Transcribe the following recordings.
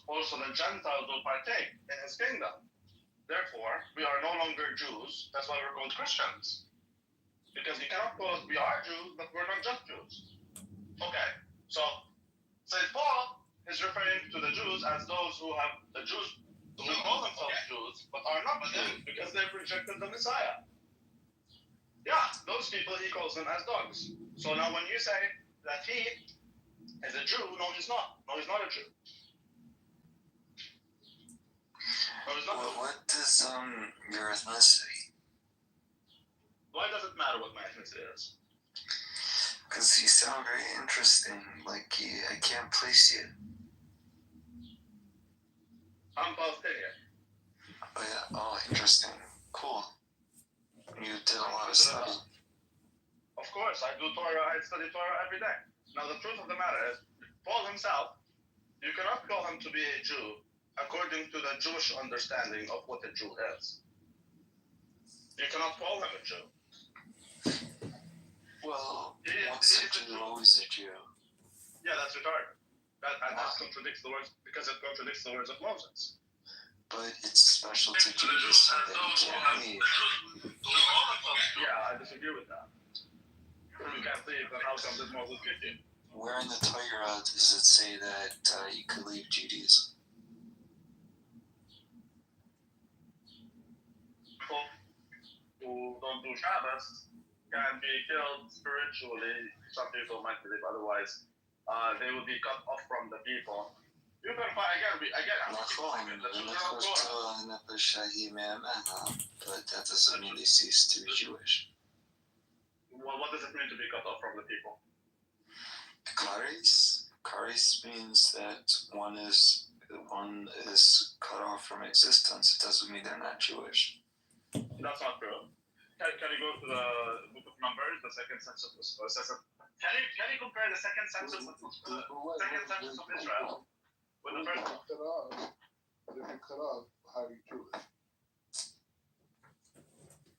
also the Gentiles will partake in his kingdom. Therefore, we are no longer Jews. That's why we're called Christians. Because you cannot call us, we are Jews, but we're not just Jews. Okay, so St. Paul is referring to the Jews as those who have, the Jews who call themselves Jews, but are not Jews because they've rejected the Messiah. Yeah, those people he calls them as dogs. So now when you say that he is a Jew, no, he's not. No, he's not a Jew. Well, what does your ethnicity? Why does it matter what my ethnicity is? Because you sound very interesting. Like I can't place you. I'm Palestinian. Oh yeah. Oh, interesting. Cool. You did a lot of study. Of course, I do Torah. I study Torah every day. Now the truth of the matter is, Paul himself, you cannot call him to be a Jew according to the Jewish understanding of what a Jew is. You cannot call him a Jew. Well, once a Jew, always a Jew. Yeah, that's retarded. That contradicts the words, because it contradicts the words of Moses. But it's special to Judaism that you can't leave. Yeah, I disagree with that. If you can't leave, then how come did Moses kick you? Where in the Torah does it say that you could leave Judaism? People who don't do Shabbos can be killed spiritually. Some people might believe otherwise. They will be cut off from the people. You can find again. But that doesn't mean they cease to be Jewish. Well, what does it mean to be cut off from the people? Karis means that one is cut off from existence. It doesn't mean they're not Jewish. That's not true. Can you go to the book of Numbers, the second census? Can you compare the second census of Israel with the first one? If you're cut off, how are you Jewish?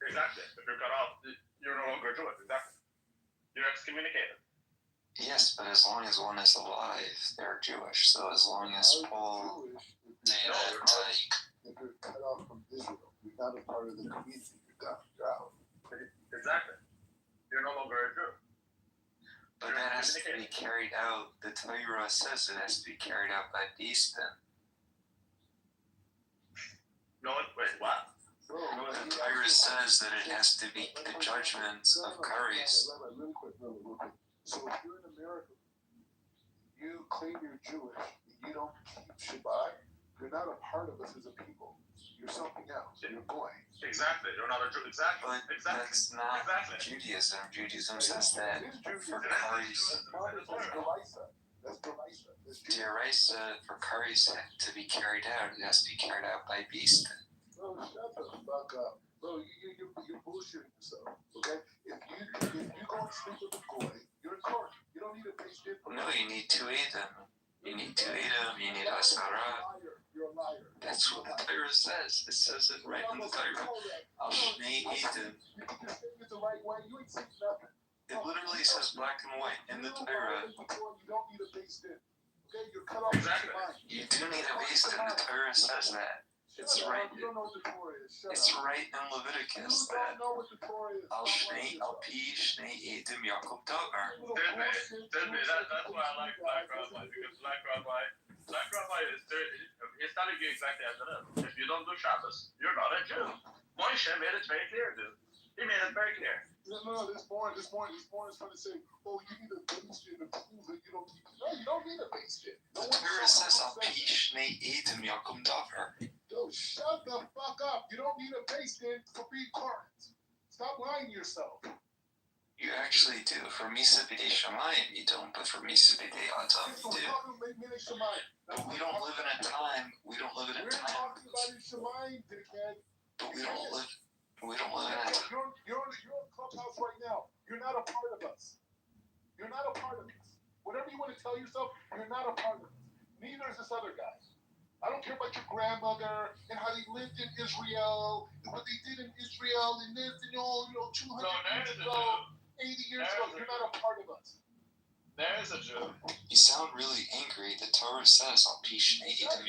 Exactly. If you're cut off, you're no longer Jewish. Exactly. You're excommunicated. Yes, but as long as one is alive, they're Jewish. So as long as Paul If you're cut off from Israel, you're not a part of the community. You're out. Exactly. You're no longer a Jew. But that has to be carried out. The Torah says it has to be carried out by beast then. No, wait, what? The Torah says that it has to be the judgments of Karis. Really quick. So if you're in America, you claim you're Jewish, and you don't keep Shabbat, you're not a part of us as a people. You're something else. You're going. Exactly. You're not a Jew. Exactly. But that's not Judaism. Judaism says that for Karis, That's Deraisa for Karis to be carried out, it has to be carried out by beast. Bro, shut the fuck up. Bro, you're bullshitting yourself, okay? If you go and sleep with a boy, you're in court. You don't need a base dip for No, you need to eat them. You need to eat them. You need asara. You're a liar. That's what the Torah says. It says it right in the Torah. Al-Shnei Edom. You think you're saying it the right way? You ain't saying nothing. It literally says black and white in the Torah. You don't need a base dip. Okay? You're cut off from your mind. You do need a beast, and the Torah says that. It's right. You don't know what the Torah is. It's right in Leviticus that Al-Shnei, Al-Pi, Shnei Edom, Yaakov Davar. That's why I like Black Rabbi, because Black Rabbi is he's telling you exactly as it is. If you don't do Shabbos, you're not a Jew. Moshe made it very clear, dude. He made it very clear. No, this morning is trying to say, oh, you need a base dip to prove that you don't keep. No, you don't need a base dip. The Torah says Al-Pi, Shnei Edom, Yaakov Davar. Yo, shut the fuck up. You don't need a base dip to be current. Stop lying to yourself. You actually do. For Misa B'dei Shamayim, you don't, but for Misa B'dei Adam, you do. But we don't live in a time. We're talking about in Shemayim, dickhead. But we don't live in a time. You're on Clubhouse right now. You're not a part of us. You're not a part of us. Whatever you want to tell yourself, you're not a part of us. Neither is this other guy. I don't care about your grandmother and how they lived in Israel and what they did in Israel and this and all, 200 years ago, 80 years ago. You're not a part of us. There's a Jew. You sound really angry. The Torah says, Al-Pi Shnei Edom